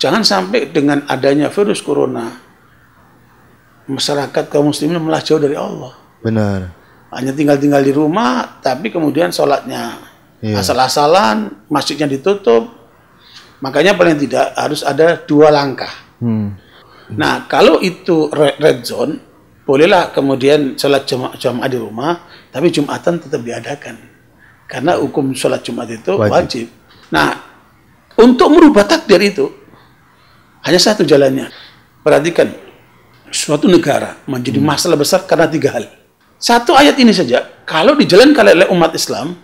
Jangan sampai dengan adanya virus corona, masyarakat kaum muslimin malah jauh dari Allah. Benar. Hanya tinggal di rumah, tapi kemudian sholatnya asal-asalan, masjidnya ditutup. Makanya paling tidak harus ada 2 langkah. Nah, kalau itu red zone, bolehlah kemudian sholat jamaah di rumah, tapi Jumatan tetap diadakan. Karena hukum sholat Jumat itu wajib. Nah, untuk merubah takdir itu, hanya satu jalannya. Perhatikan, suatu negara menjadi masalah besar karena 3 hal. Satu ayat ini saja, kalau dijalankan oleh umat Islam,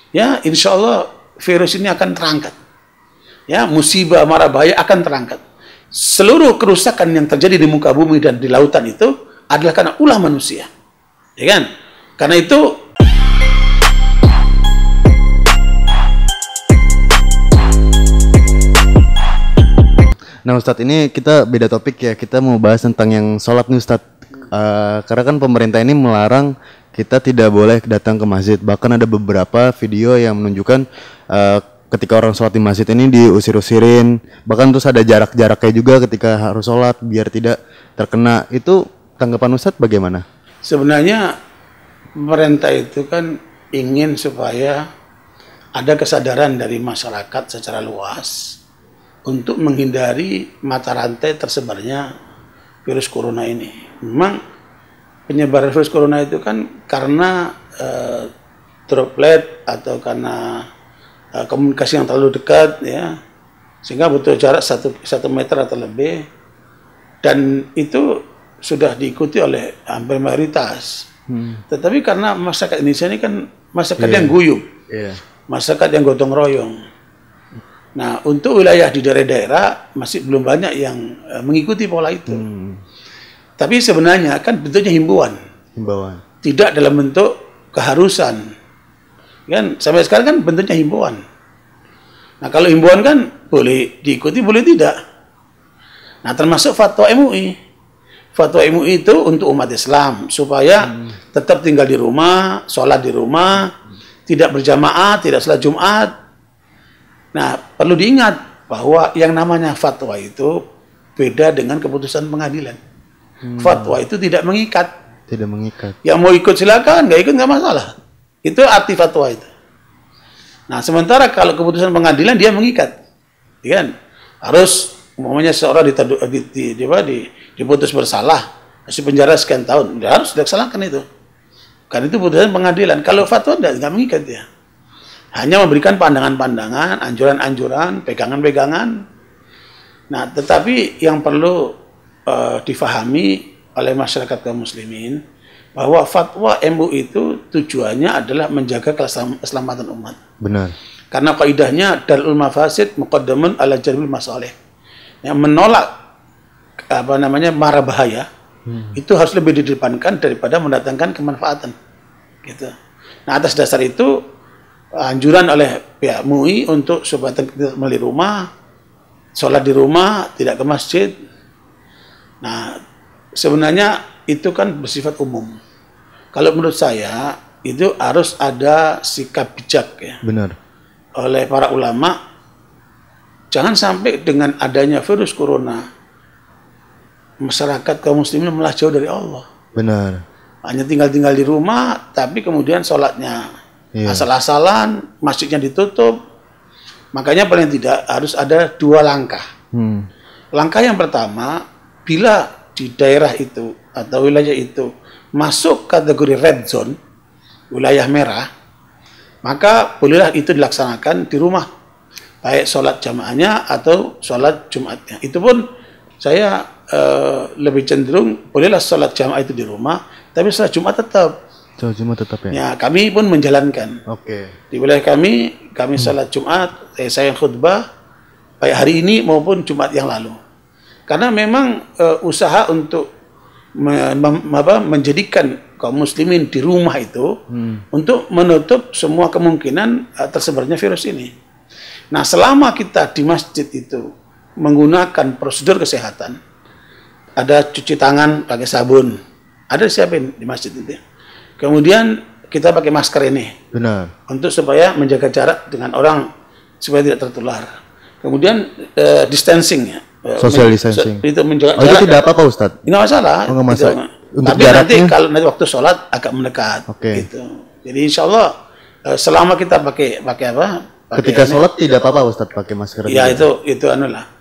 ya insya Allah virus ini akan terangkat. Ya, musibah, mara bahaya akan terangkat. Seluruh kerusakan yang terjadi di muka bumi dan di lautan itu adalah karena ulah manusia. Ya kan? Karena itu Nah Ustadz, ini kita beda topik ya, kita mau bahas tentang yang sholat nih Ustadz. Karena kan pemerintah ini melarang kita tidak boleh datang ke masjid. Bahkan ada beberapa video yang menunjukkan ketika orang sholat di masjid ini diusir-usirin. Bahkan terus ada jarak-jaraknya juga ketika harus sholat biar tidak terkena. Itu tanggapan Ustadz bagaimana? sebenarnya pemerintah itu kan ingin supaya ada kesadaran dari masyarakat secara luas untuk menghindari mata rantai tersebarnya virus corona ini. Memang penyebaran virus corona itu kan karena droplet atau karena komunikasi yang terlalu dekat, ya, sehingga butuh jarak 1 meter atau lebih, dan itu sudah diikuti oleh hampir mayoritas. Tetapi karena masyarakat Indonesia ini kan masyarakat yang guyup, masyarakat yang gotong royong. Nah, untuk wilayah di daerah-daerah masih belum banyak yang mengikuti pola itu. Tapi sebenarnya kan bentuknya himbauan. Tidak dalam bentuk keharusan. Kan sampai sekarang kan bentuknya himbauan. Nah, kalau himbauan kan boleh diikuti, boleh tidak. Nah, termasuk fatwa MUI. Fatwa MUI itu untuk umat Islam supaya tetap tinggal di rumah, sholat di rumah, tidak berjamaah, tidak sholat Jumat. Nah, perlu diingat bahwa yang namanya fatwa itu beda dengan keputusan pengadilan. Fatwa itu tidak mengikat. Tidak mengikat. Yang mau ikut silakan, nggak ikut nggak masalah. Itu arti fatwa itu. Nah, sementara kalau keputusan pengadilan dia mengikat, ya kan? Harus, umumnya seorang diputus bersalah, masih penjara sekian tahun, dia harus dilaksanakan itu. Karena itu keputusan pengadilan. Kalau fatwa nggak mengikat ya. Hanya memberikan pandangan-pandangan, anjuran-anjuran, pegangan-pegangan. Nah, tetapi yang perlu difahami oleh masyarakat kaum muslimin bahwa fatwa MUI itu tujuannya adalah menjaga keselamatan umat. Benar. Karena kaidahnya darul mafasid muqaddamun ala jalbil masalih. Yang menolak mara bahaya itu harus lebih didepankan daripada mendatangkan kemanfaatan. Gitu. Nah, atas dasar itu anjuran oleh pihak MUI untuk supaya tidak di rumah, sholat di rumah, tidak ke masjid. Nah, sebenarnya itu kan bersifat umum. Kalau menurut saya itu harus ada sikap bijak ya. Benar. Oleh para ulama, jangan sampai dengan adanya virus corona masyarakat kaum muslimin malah jauh dari Allah. Benar. Hanya tinggal di rumah, tapi kemudian sholatnya asal-asalan, masjidnya ditutup. Makanya paling tidak harus ada 2 langkah. Langkah yang pertama, bila di daerah itu atau wilayah itu masuk kategori red zone, wilayah merah, maka bolehlah itu dilaksanakan di rumah, baik sholat jamaahnya atau sholat Jumatnya. Itu pun saya lebih cenderung bolehlah sholat jamaah itu di rumah, tapi sholat Jumat tetap. Sholat Jumat tetap ya? Ya, kami pun menjalankan. Di wilayah kami sholat Jumat, saya khutbah, baik hari ini maupun Jumat yang lalu. Karena memang usaha untuk menjadikan kaum muslimin di rumah itu untuk menutup semua kemungkinan tersebarnya virus ini. Nah, selama kita di masjid itu menggunakan prosedur kesehatan, ada cuci tangan pakai sabun, ada disiapin di masjid itu. Kemudian kita pakai masker ini. Benar. Untuk supaya menjaga jarak dengan orang supaya tidak tertular. Kemudian distancing ya. Social distancing. Itu menjaga itu jarak. tidak apa-apa Ustadz? Nggak masalah. Oh, nggak masalah. Untuk Tapi jaraknya? nanti kalau nanti waktu sholat agak mendekat. Gitu. Jadi insya Allah selama kita pakai apa? Ketika sholat tidak apa-apa Ustadz pakai masker? Ya itu anulah.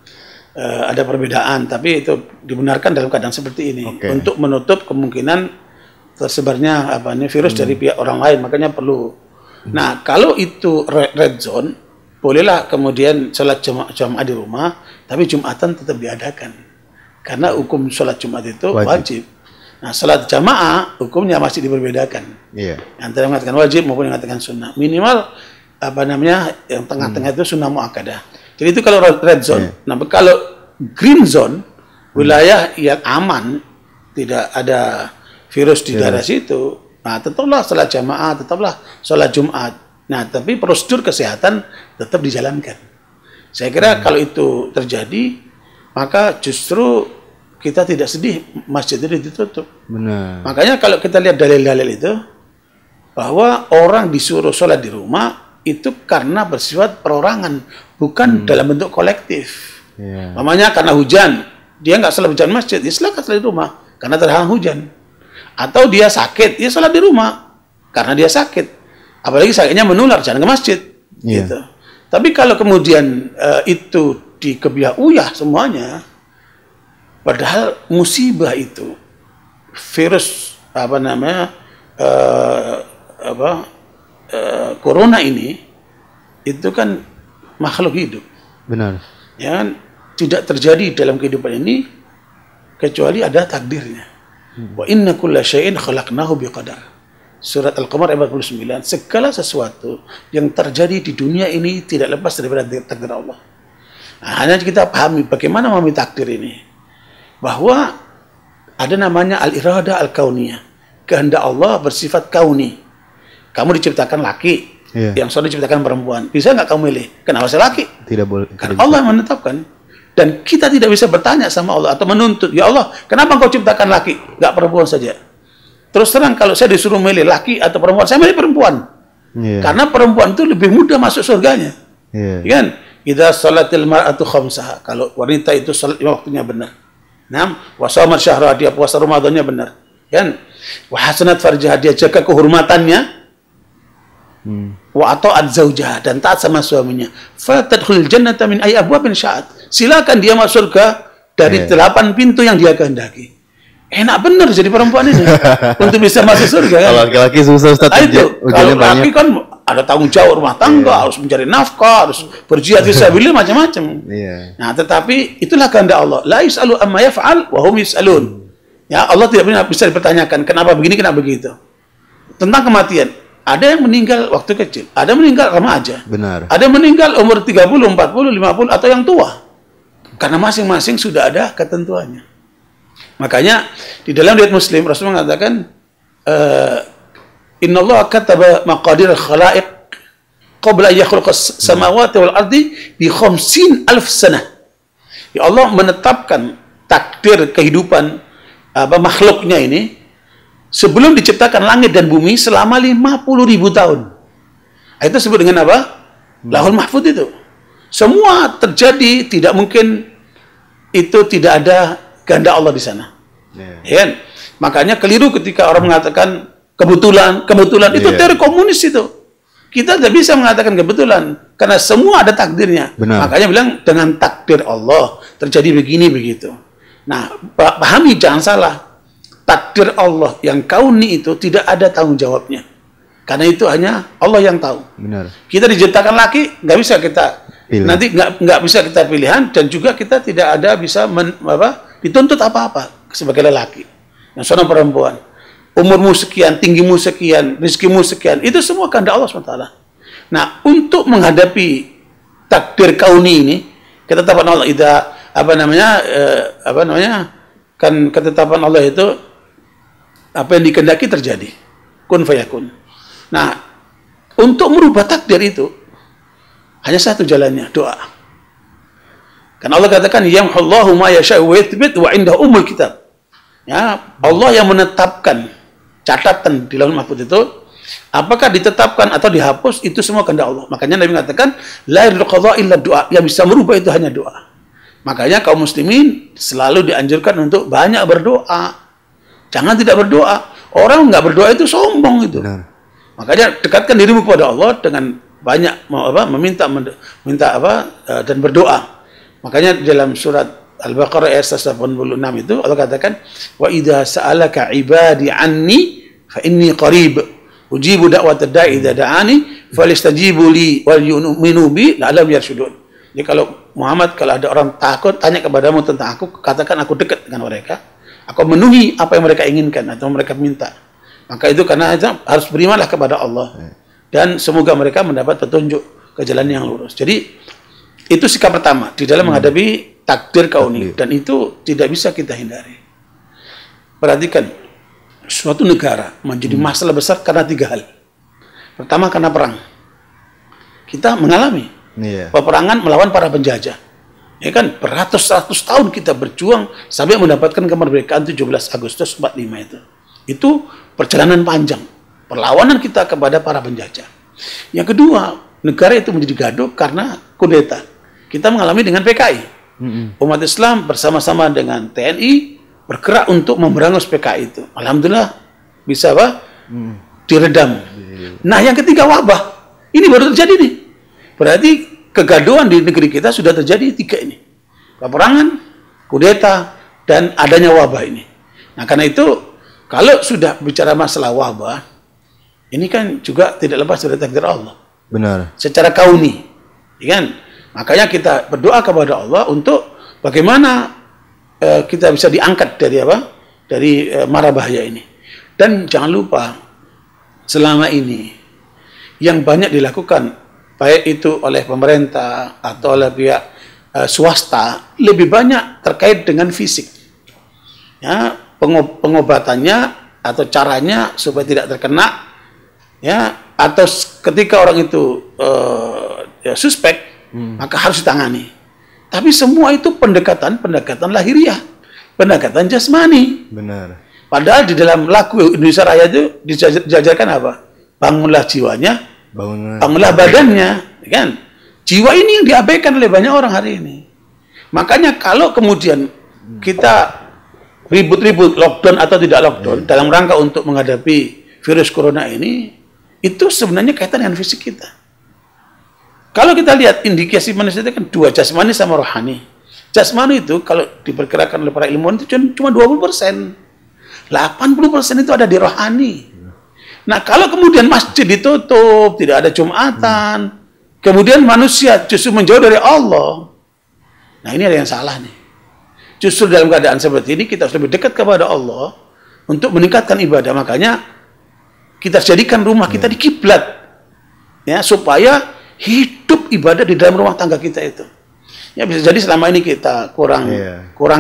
Ada perbedaan, tapi itu dibenarkan dalam keadaan seperti ini untuk menutup kemungkinan tersebarnya virus dari pihak orang lain. Makanya perlu. Nah, kalau itu red zone, bolehlah kemudian sholat jamaah di rumah, tapi Jumatan tetap diadakan. Karena hukum sholat Jumat itu wajib. Nah, sholat jamaah hukumnya masih diperbedakan. Antara yang mengatakan wajib maupun yang mengatakan sunnah. Minimal yang tengah-tengah itu sunnah muakkadah. Jadi itu kalau red zone. Nah, kalau green zone, wilayah yang aman, tidak ada virus di daerah situ, nah tetaplah sholat jamaah, tetaplah sholat Jumat. Nah, tapi prosedur kesehatan tetap dijalankan. Saya kira kalau itu terjadi, maka justru kita tidak sedih masjid itu ditutup. Benar. Makanya kalau kita lihat dalil-dalil itu, bahwa orang disuruh sholat di rumah, itu karena bersifat perorangan, bukan dalam bentuk kolektif. Namanya karena hujan, dia nggak sholat berjamaah masjid, dia silakan sholat di rumah karena terhalang hujan. Atau dia sakit, dia sholat di rumah karena dia sakit. Apalagi sakitnya menular, jangan ke masjid. Gitu. Tapi kalau kemudian itu dikebiah-uyah semuanya, padahal musibah itu, virus corona ini itu kan makhluk hidup. Benar. Ya kan? Tidak terjadi dalam kehidupan ini kecuali ada takdirnya. Wa inna kulla syai'in khalaqnahu biqadar. Surat Al-Qamar ayat 49. Segala sesuatu yang terjadi di dunia ini tidak lepas daripada takdir Allah. Nah, hanya kita pahami bagaimana memahami takdir ini. Bahwa ada namanya al-irada al-kauniyah. Kehendak Allah bersifat kauni. Kamu diciptakan laki, yang sudah diciptakan perempuan. Bisa nggak kamu milih? Kenapa saya laki? Tidak boleh. Karena Allah yang menetapkan. Dan kita tidak bisa bertanya sama Allah atau menuntut, ya Allah, kenapa engkau ciptakan laki, nggak perempuan saja? Terus terang kalau saya disuruh milih laki atau perempuan, saya milih perempuan. Karena perempuan itu lebih mudah masuk surganya. Kan? Idza salatil mar'atu khamsaha. Kalau wanita itu salat waktunya benar. Naam, wa shamat syahra, dia puasa Ramadannya benar. Kan? Wa hasanat farjaha, dia jaga kehormatannya. Wa ata'at zaujaha, dan taat sama suaminya. Fatadkhulul jannata min ayyi abwabin sya'at. Silakan dia masuk surga dari 8 pintu yang dia kehendaki. Enak bener jadi perempuan ini untuk bisa masuk surga kan. Kalau laki-laki susah Ustaz. Kalau laki kan ada tanggung jawab rumah tangga, harus mencari nafkah, harus berjihad fisabilillah macam-macam. Nah, tetapi itulah kehendak Allah. La yus'alu amma yaf'al wa hum yus'alun. Ya, Allah tidak bisa dipertanyakan kenapa begini, kenapa begitu. Tentang kematian, ada yang meninggal waktu kecil, ada yang meninggal remaja. Benar. Ada yang meninggal umur 30, 40, 50 atau yang tua. Karena masing-masing sudah ada ketentuannya. Makanya di dalam riwayat Muslim Rasul mengatakan innallaha kataba maqadir al-khalaiq qabla an yakhluqa as-samawati wal ardi bi 50,000 sanah. Ya Allah menetapkan takdir kehidupan makhluknya ini sebelum diciptakan langit dan bumi selama 50.000 tahun. Itu disebut dengan apa? Lauhul Mahfuz itu. Semua terjadi, tidak mungkin itu tidak ada kehendak Allah di sana. Ya kan? Makanya keliru ketika orang mengatakan kebetulan itu teori komunis itu. Kita tidak bisa mengatakan kebetulan karena semua ada takdirnya. Benar. Makanya bilang dengan takdir Allah terjadi begini begitu. Nah, pahami jangan salah. Takdir Allah yang kauni itu tidak ada tanggung jawabnya. Karena itu hanya Allah yang tahu. Benar. Kita diciptakan laki, nggak bisa kita nanti nggak bisa kita pilihan, dan juga kita tidak ada bisa dituntut apa-apa sebagai lelaki. Yang seorang perempuan, umurmu sekian, tinggimu sekian, rezekimu sekian, itu semua kehendak Allah SWT. Nah, untuk menghadapi takdir kauni ini, ketetapan Allah itu kan ketetapan Allah itu apa yang dikehendaki terjadi, kun fayakun. Nah, untuk merubah takdir itu hanya satu jalannya, doa. Karena Allah katakan yamhullahu ma yasha'u wa yuthbit wa indahu ummul kitab. Ya, Allah yang menetapkan catatan di Lauhul Mahfuz itu Apakah ditetapkan atau dihapus, itu semua kehendak Allah. Makanya Nabi mengatakan, la yarqadha illa doa. Yang bisa merubah itu hanya doa. Makanya kaum muslimin selalu dianjurkan untuk banyak berdoa. Jangan tidak berdoa. Orang nggak berdoa itu sombong itu. Benar. Makanya dekatkan dirimu kepada Allah dengan banyak meminta dan berdoa. Makanya dalam surat Al-Baqarah ayat 186 itu Allah katakan, wa idza sa'alaka ibadi anni fa inni qarib ujibu da'watad da'i idza da'ani falistajibu li wal yu'minu bi la'allahum yarshudun. Jadi kalau Muhammad, kalau ada orang takut tanya kepadamu tentang aku, katakan aku dekat dengan mereka, aku memenuhi apa yang mereka inginkan atau mereka minta. Maka itu karena harus berimanlah kepada Allah dan semoga mereka mendapat petunjuk ke jalan yang lurus. Jadi itu sikap pertama di dalam menghadapi takdir kauni, dan itu tidak bisa kita hindari. Perhatikan, suatu negara menjadi masalah besar karena 3 hal. Pertama, karena perang. Kita mengalami peperangan melawan para penjajah. Ya kan, beratus-ratus tahun kita berjuang sampai mendapatkan kemerdekaan 17 Agustus 45 itu. Itu perjalanan panjang, perlawanan kita kepada para penjajah. Yang kedua, negara itu menjadi gaduh karena kudeta. Kita mengalami dengan PKI. Umat Islam bersama-sama dengan TNI bergerak untuk memberangus PKI itu. Alhamdulillah bisa diredam. Nah, yang ketiga wabah. Ini baru terjadi nih. Berarti kegaduhan di negeri kita sudah terjadi 3 ini. Peperangan, kudeta, dan adanya wabah ini. Nah, karena itu kalau sudah bicara masalah wabah, ini kan juga tidak lepas dari takdir Allah. Benar. Secara kauni, ya kan? Makanya kita berdoa kepada Allah untuk bagaimana kita bisa diangkat dari dari mara bahaya ini. Dan jangan lupa, selama ini yang banyak dilakukan, baik itu oleh pemerintah atau oleh pihak swasta, lebih banyak terkait dengan fisik. Ya, pengobatannya atau caranya supaya tidak terkena, ya, atau ketika orang itu suspek, maka harus ditangani. Tapi semua itu pendekatan lahiriah, pendekatan jasmani. Benar. Padahal di dalam lagu Indonesia Raya itu dijajarkan apa? Bangunlah jiwanya, bangunlah badannya, kan? Jiwa ini yang diabaikan oleh banyak orang hari ini. Makanya kalau kemudian kita ribut-ribut lockdown atau tidak lockdown dalam rangka untuk menghadapi virus corona ini, itu sebenarnya kaitan dengan fisik kita. Kalau kita lihat indikasi manusia itu kan 2, jasmani sama rohani. Jasmani itu kalau diperkirakan oleh para ilmuwan itu cuma 20%. 80% itu ada di rohani. Nah, kalau kemudian masjid ditutup, tidak ada Jumatan, kemudian manusia justru menjauh dari Allah. Nah, ini ada yang salah nih. Justru dalam keadaan seperti ini kita harus lebih dekat kepada Allah untuk meningkatkan ibadah. Makanya kita jadikan rumah kita di kiblat, ya, supaya hidup ibadah di dalam rumah tangga kita itu. Ya, bisa jadi selama ini kita kurang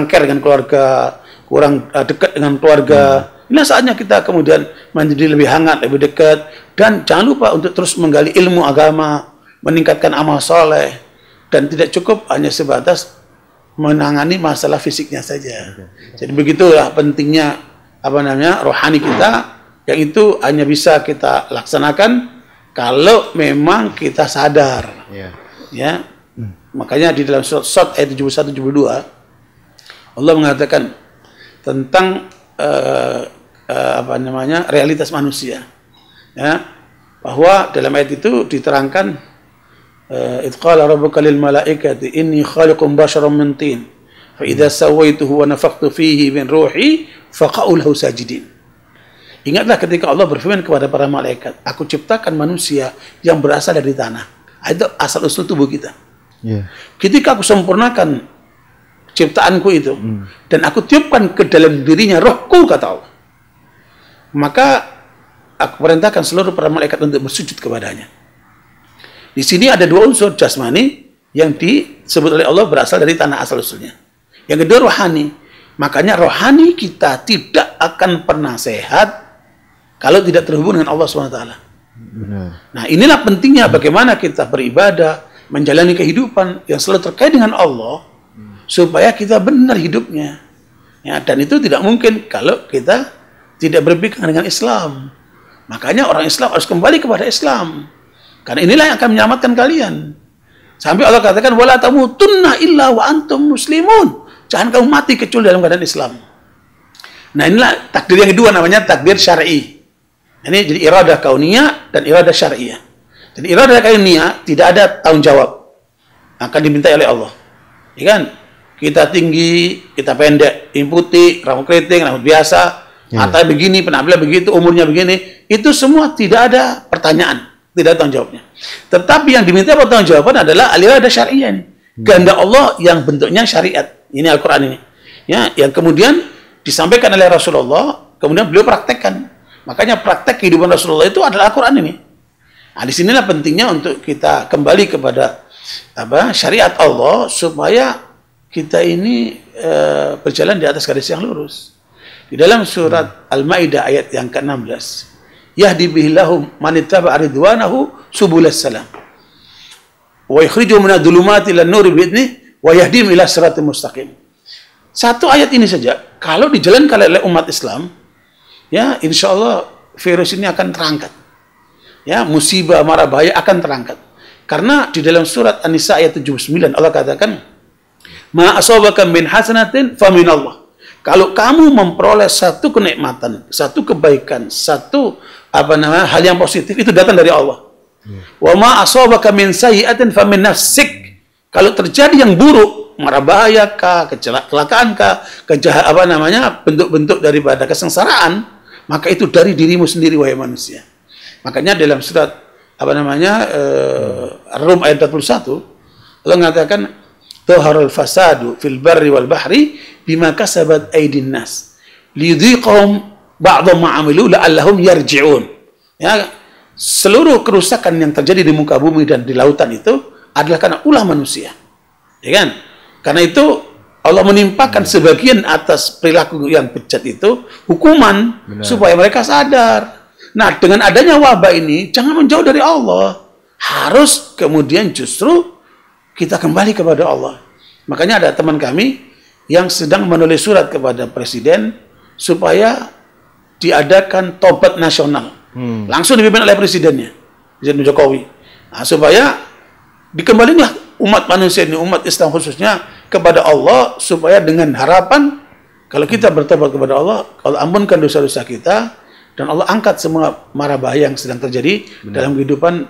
care dengan keluarga, kurang dekat dengan keluarga. Ini saatnya kita kemudian menjadi lebih hangat, lebih dekat, dan jangan lupa untuk terus menggali ilmu agama, meningkatkan amal soleh, dan tidak cukup hanya sebatas menangani masalah fisiknya saja. Jadi begitulah pentingnya rohani kita, yang itu hanya bisa kita laksanakan kalau memang kita sadar. Ya. Makanya di dalam surat ayat 71-72 Allah mengatakan tentang realitas manusia. Ya. Bahwa dalam ayat itu diterangkan idh qala rabbuka lil malaikati inni khaliqun basharan min tin fa idza sawaituhu wa nafakhtu fihi min ruhi faqa'u lahu sajidin. Ingatlah ketika Allah berfirman kepada para malaikat, aku ciptakan manusia yang berasal dari tanah. Itu asal usul tubuh kita. Ketika aku sempurnakan ciptaanku itu, dan aku tiupkan ke dalam dirinya rohku, kata Allah, maka aku perintahkan seluruh para malaikat untuk bersujud kepadanya. Di sini ada 2 unsur jasmani yang disebut oleh Allah berasal dari tanah asal usulnya. Yang kedua rohani. Makanya rohani kita tidak akan pernah sehat kalau tidak terhubung dengan Allah SWT. Nah, inilah pentingnya bagaimana kita beribadah, menjalani kehidupan yang selalu terkait dengan Allah, supaya kita benar hidupnya. Ya, dan itu tidak mungkin kalau kita tidak berpegang dengan Islam. Makanya orang Islam harus kembali kepada Islam. Karena inilah yang akan menyelamatkan kalian. Sampai Allah katakan, wala tamutunna illa wa antum muslimun. Jangan kamu mati kecuali dalam keadaan Islam. Nah, inilah takdir yang kedua, namanya takdir syar'i. Ini jadi iradah kauniyah dan iradah syar'iyah. Jadi iradah kauniyah tidak ada tanggung jawab. Akan diminta oleh Allah. Ya kan? Kita tinggi, kita pendek, ini putih, rambut keriting, rambut biasa, matanya begini, penampilan begitu, umurnya begini, itu semua tidak ada pertanyaan, tidak ada tanggung jawabnya. Tetapi yang diminta pertanggung jawaban adalah al-iradah syariah ini. Kehendak Allah yang bentuknya syariat. Ini Al-Quran ini. Ya, yang kemudian disampaikan oleh Rasulullah, kemudian beliau praktekkan. Makanya praktek kehidupan Rasulullah itu adalah Al-Quran ini. Nah, disinilah pentingnya untuk kita kembali kepada syariat Allah supaya kita ini berjalan di atas garis yang lurus. Di dalam surat Al-Maidah ayat yang ke-16, yahdi bihillahum man ittaba'a ridwanahu subulas salam wa yukhrijuhum minadh dhulumati ilan nuri bi'idhnihi wa yahdihim ila siratal mustaqim. Satu ayat ini saja kalau dijalankan oleh umat Islam, ya insyaallah virus ini akan terangkat. Ya, musibah mara bahaya akan terangkat. Karena di dalam surat An-Nisa ayat 79 Allah katakan, ma asabaka min hasanatin fa min Allah. Kalau kamu memperoleh satu kenikmatan, satu kebaikan, satu hal yang positif, itu datang dari Allah. Wa ma asabaka min sayyi'atin fa min nafsik. Kalau terjadi yang buruk, mara bahaya kah, kecelakaan kah, bentuk-bentuk daripada kesengsaraan, maka itu dari dirimu sendiri wahai manusia. Makanya dalam surat Rum ayat 41 Allah mengatakan Tuharul fasadu fil barri wal bahri bima kasabat aydin nas liyudhiqahum ba'dha ma 'amilu la'allahum yarji'un. Ya, seluruh kerusakan yang terjadi di muka bumi dan di lautan itu adalah karena ulah manusia. Ya kan? Karena itu Allah menimpakan sebagian atas perilaku yang bejat itu hukuman supaya mereka sadar. Nah, dengan adanya wabah ini jangan menjauh dari Allah. Harus kemudian justru kita kembali kepada Allah. Makanya ada teman kami yang sedang menulis surat kepada Presiden supaya diadakan tobat nasional. Langsung dipimpin oleh Presidennya, Presiden Jokowi. Nah, supaya dikembalilah umat manusia ini, umat Islam khususnya, kepada Allah, supaya dengan harapan kalau kita bertobat kepada Allah, Allah ampunkan dosa-dosa kita, dan Allah angkat semua mara bahaya yang sedang terjadi dalam kehidupan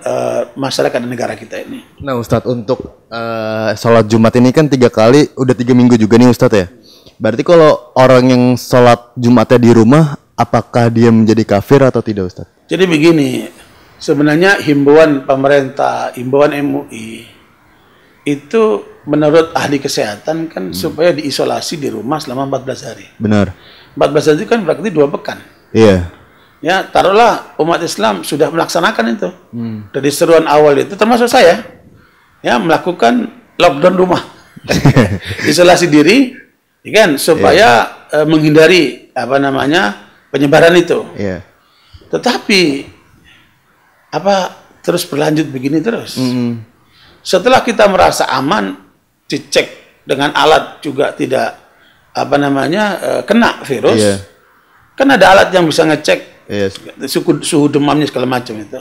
masyarakat dan negara kita ini. Nah Ustadz, untuk sholat Jumat ini kan 3 kali, udah 3 minggu juga nih Ustadz ya. Berarti kalau orang yang sholat Jumatnya di rumah, apakah dia menjadi kafir atau tidak Ustadz? Jadi begini, sebenarnya himbauan pemerintah, himbauan MUI, itu menurut ahli kesehatan kan supaya diisolasi di rumah selama 14 hari. Benar. 14 hari itu kan berarti 2 pekan. Iya. Ya, taruhlah umat Islam sudah melaksanakan itu. Dari seruan awal itu, termasuk saya, ya melakukan lockdown rumah, isolasi diri, ya kan, supaya menghindari penyebaran itu. Tetapi terus berlanjut begini terus. Setelah kita merasa aman, dicek dengan alat juga tidak kena virus. Kan ada alat yang bisa ngecek suhu demamnya segala macam itu.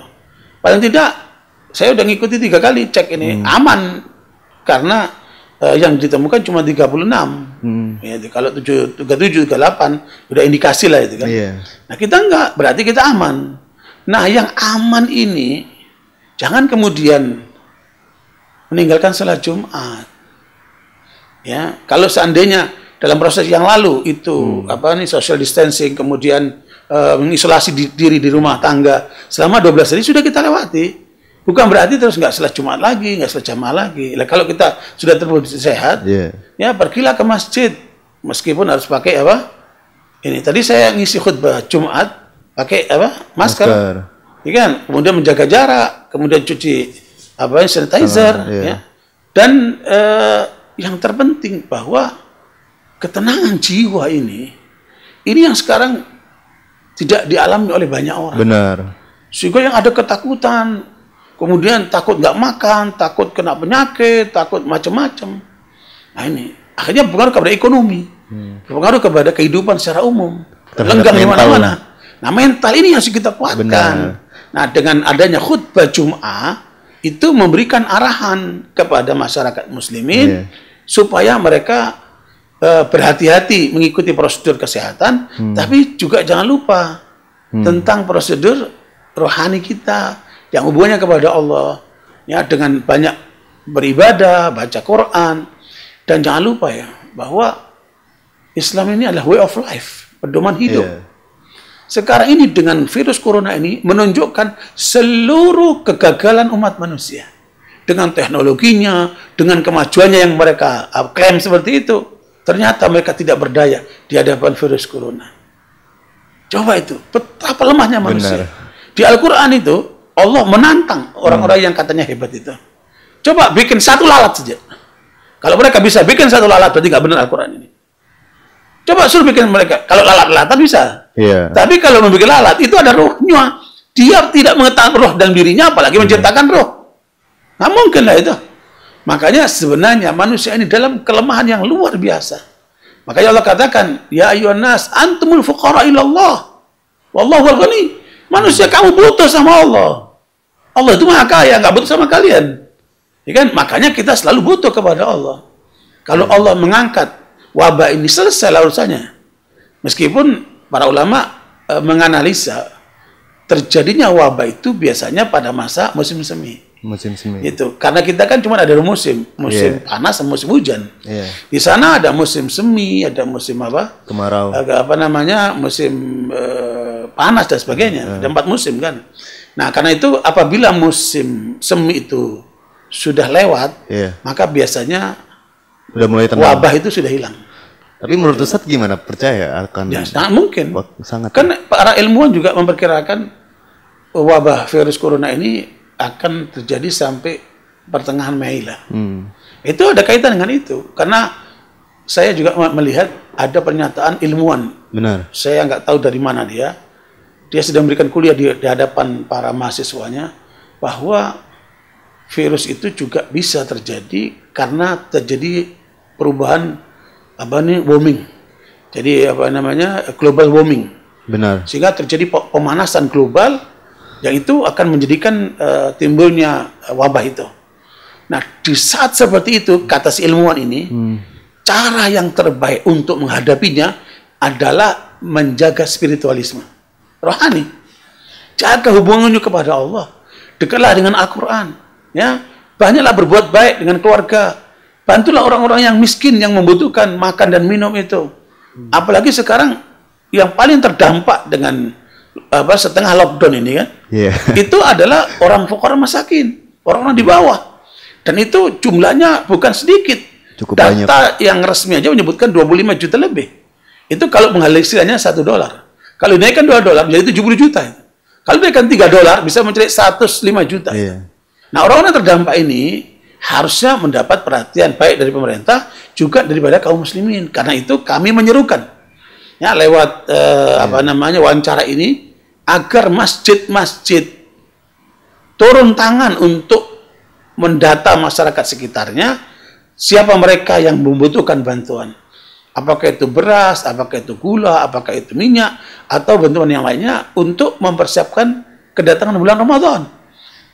Paling tidak saya udah ngikuti 3 kali cek ini aman, karena yang ditemukan cuma 36. Ya, kalau 37, 38 udah indikasi lah itu kan. Nah, kita enggak, berarti kita aman. Nah, yang aman ini jangan kemudian meninggalkan salat Jumat. Ya, kalau seandainya dalam proses yang lalu itu social distancing, kemudian mengisolasi diri di rumah tangga selama 12 hari sudah kita lewati. Bukan berarti terus nggak salat Jumat lagi, nggak salat jamaah lagi. Nah, kalau kita sudah terbukti sehat, ya pergilah ke masjid, meskipun harus pakai ini tadi saya ngisi khutbah Jumat pakai masker. Ya kan? Kemudian menjaga jarak, kemudian cuci sanitizer, ya. Dan yang terpenting bahwa ketenangan jiwa ini yang sekarang tidak dialami oleh banyak orang. Benar. Sehingga yang ada ketakutan, kemudian takut nggak makan, takut kena penyakit, takut macam-macam. Nah ini akhirnya berpengaruh kepada ekonomi, berpengaruh kepada kehidupan secara umum, lenggang di mana-mana. Nah, mental ini harus kita kuatkan. Benar. Nah, dengan adanya khutbah Jum'ah itu memberikan arahan kepada masyarakat muslimin supaya mereka berhati-hati mengikuti prosedur kesehatan, tapi juga jangan lupa tentang prosedur rohani kita yang hubungannya kepada Allah, ya, dengan banyak beribadah, baca Quran, dan jangan lupa ya bahwa Islam ini adalah way of life, pedoman hidup. Sekarang ini dengan virus corona ini menunjukkan seluruh kegagalan umat manusia. Dengan teknologinya, dengan kemajuannya yang mereka klaim seperti itu, ternyata mereka tidak berdaya di hadapan virus corona. Coba itu, betapa lemahnya manusia. Benar. Di Al-Quran itu, Allah menantang orang-orang yang katanya hebat itu. Coba bikin satu lalat saja. Kalau mereka bisa bikin satu lalat, berarti nggak benar Al-Quran ini. Coba suruh bikin mereka. Kalau lalat-lalatan bisa. Tapi kalau membuat lalat, itu ada rohnya. Dia tidak mengetahui roh dan dirinya, apalagi menciptakan roh. Nggak mungkin lah itu. Makanya sebenarnya manusia ini dalam kelemahan yang luar biasa. Makanya Allah katakan, ya ayyuhan nas, antumul fuqara ilallah. Wallahu wal ghani. Manusia, kamu butuh sama Allah. Allah itu maha kaya, nggak butuh sama kalian. Ya kan? Makanya kita selalu butuh kepada Allah. Kalau Allah mengangkat wabah ini, selesai urusannya. Meskipun para ulama menganalisa terjadinya wabah itu biasanya pada masa musim semi. Musim semi. Itu karena kita kan cuma ada musim panas sama musim hujan. Di sana ada musim semi, ada musim apa? Kemarau. Musim panas dan sebagainya. Ada 4 musim kan. Nah, karena itu apabila musim semi itu sudah lewat, maka biasanya udah mulai tenang. Wabah itu sudah hilang. Tapi menurut Ustaz gimana? Percaya akan? Ya, sangat mungkin. Sangat. Kan para ilmuwan juga memperkirakan wabah virus corona ini akan terjadi sampai pertengahan Mei lah. Itu ada kaitan dengan itu. Karena saya juga melihat ada pernyataan ilmuwan. Benar. Saya nggak tahu dari mana dia. Dia sedang memberikan kuliah di hadapan para mahasiswanya bahwa virus itu juga bisa terjadi karena terjadi perubahan warming. Jadi global warming. Benar. Sehingga terjadi pemanasan global yang itu akan menjadikan timbulnya wabah itu. Nah, di saat seperti itu, kata si ilmuwan ini, cara yang terbaik untuk menghadapinya adalah menjaga spiritualisme, rohani. Jaga hubungannya kepada Allah. Dekatlah dengan Al-Quran. Ya, banyaklah berbuat baik dengan keluarga. Bantulah orang-orang yang miskin yang membutuhkan makan dan minum itu. Apalagi sekarang yang paling terdampak dengan setengah lockdown ini kan, itu adalah orang fuqara masakin, orang-orang di bawah. Dan itu jumlahnya bukan sedikit. Cukup Data banyak. yang resmi aja menyebutkan 25 juta lebih. Itu kalau menghasilkannya $1. Kalau dinaikkan $2 menjadi 70 juta. Kalau dinaikkan $3 bisa mencapai 105 juta. Nah, orang-orang terdampak ini harusnya mendapat perhatian baik dari pemerintah juga daripada kaum muslimin. Karena itu kami menyerukan ya lewat wawancara ini agar masjid-masjid turun tangan untuk mendata masyarakat sekitarnya siapa mereka yang membutuhkan bantuan. Apakah itu beras, apakah itu gula, apakah itu minyak atau bantuan yang lainnya untuk mempersiapkan kedatangan bulan Ramadan.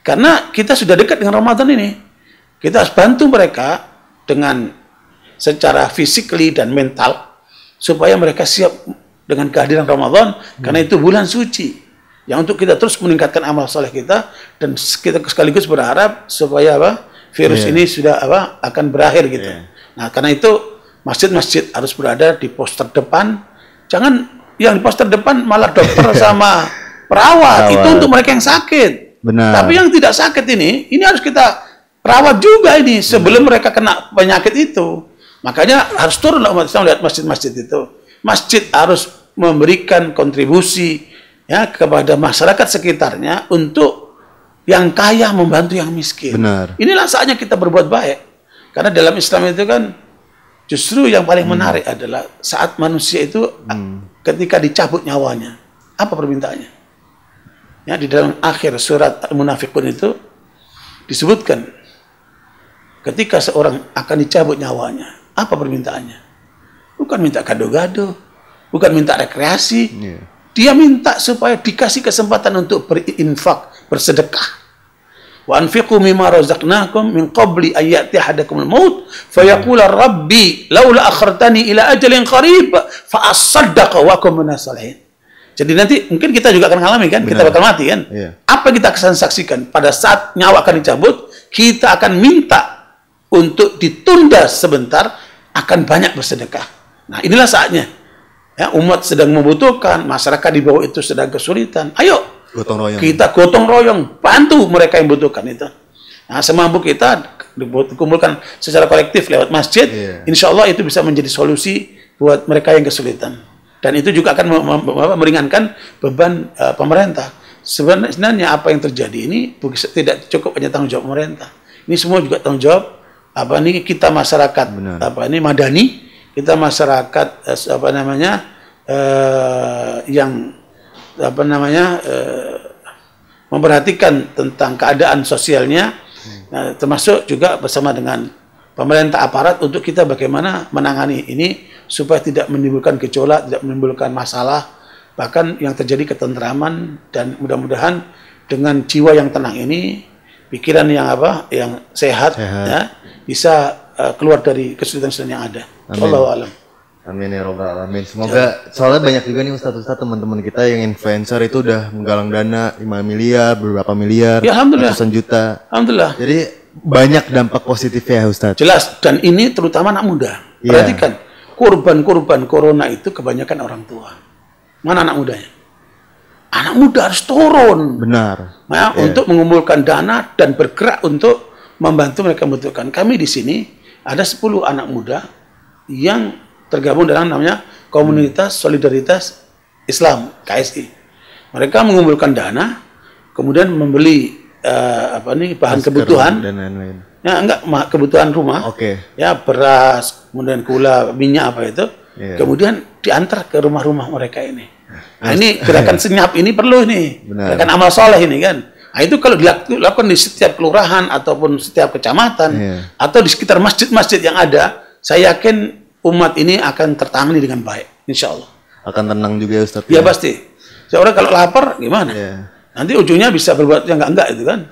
Karena kita sudah dekat dengan Ramadan ini. Kita harus bantu mereka dengan secara physically dan mental supaya mereka siap dengan kehadiran Ramadan karena itu bulan suci yang untuk kita terus meningkatkan amal soleh kita dan kita sekaligus berharap supaya virus ini sudah akan berakhir gitu. Nah, karena itu masjid-masjid harus berada di pos terdepan. Jangan yang di pos terdepan malah dokter sama perawat. Itu untuk mereka yang sakit. Benar. Tapi yang tidak sakit ini harus kita rawat juga ini sebelum mereka kena penyakit itu. Makanya harus turun umat Islam lihat masjid-masjid itu. Masjid harus memberikan kontribusi ya kepada masyarakat sekitarnya untuk yang kaya membantu yang miskin. Benar. Inilah saatnya kita berbuat baik. Karena dalam Islam itu kan justru yang paling menarik adalah saat manusia itu ketika dicabut nyawanya. Apa permintaannya? Ya, di dalam akhir surat Al-Munafiqun itu disebutkan ketika seorang akan dicabut nyawanya, apa permintaannya? Bukan minta gado-gado, bukan minta rekreasi, dia minta supaya dikasih kesempatan untuk berinfak, bersedekah. Wa anfiqu mimma razaqnakum min qabli an ya'ti ahadakumul maut fayaqula rabbi laula akhartani ila ajalin qarib fa asaddaqa wa akum minas salihin. Jadi nanti mungkin kita juga akan mengalami kan, kita bakal mati kan. Apa kita akan saksikan pada saat nyawa akan dicabut, kita akan minta untuk ditunda sebentar, akan banyak bersedekah. Nah, inilah saatnya. Ya, umat sedang membutuhkan, masyarakat di bawah itu sedang kesulitan. Ayo kita gotong royong, bantu mereka yang membutuhkan itu. Nah, semampu kita dikumpulkan secara kolektif lewat masjid, insya Allah itu bisa menjadi solusi buat mereka yang kesulitan. Dan itu juga akan meringankan beban pemerintah. Sebenarnya apa yang terjadi ini tidak cukup hanya tanggung jawab pemerintah. Ini semua juga tanggung jawab kita masyarakat madani, kita masyarakat yang memperhatikan tentang keadaan sosialnya, termasuk juga bersama dengan pemerintah aparat untuk kita bagaimana menangani ini supaya tidak menimbulkan gejolak, tidak menimbulkan masalah, bahkan yang terjadi ketentraman, dan mudah-mudahan dengan jiwa yang tenang ini, pikiran yang sehat. Ya, bisa keluar dari kesulitan yang ada. Wallahu a'lam. Amin ya robbal alamin. Semoga soalnya banyak juga nih ustaz-ustaz teman-teman kita yang influencer itu udah menggalang dana 5 miliar, beberapa miliar, ya, alhamdulillah, ratusan juta. Alhamdulillah. Jadi banyak dampak positifnya ya ustaz. Jelas, dan ini terutama anak muda. Perhatikan, korban-korban corona itu kebanyakan orang tua. Mana anak mudanya? Anak muda harus turun. Benar. Nah, untuk mengumpulkan dana dan bergerak untuk membantu mereka membutuhkan. Kami di sini ada 10 anak muda yang tergabung dalam namanya Komunitas Solidaritas Islam (KSI). Mereka mengumpulkan dana, kemudian membeli bahan kebutuhan dan lain-lain. Ya, kebutuhan rumah. Ya, beras, kemudian gula, minyak itu. Kemudian diantar ke rumah-rumah mereka ini. Nah, ini gerakan senyap ini perlu nih. Gerakan amal soleh ini kan. Nah, itu kalau dilakukan di setiap kelurahan ataupun setiap kecamatan atau di sekitar masjid-masjid yang ada, saya yakin umat ini akan tertangani dengan baik, insya Allah. Akan tenang juga ya Ustaz? Ya pasti. Seorang kalau lapar gimana? Nanti ujungnya bisa berbuat yang enggak itu kan.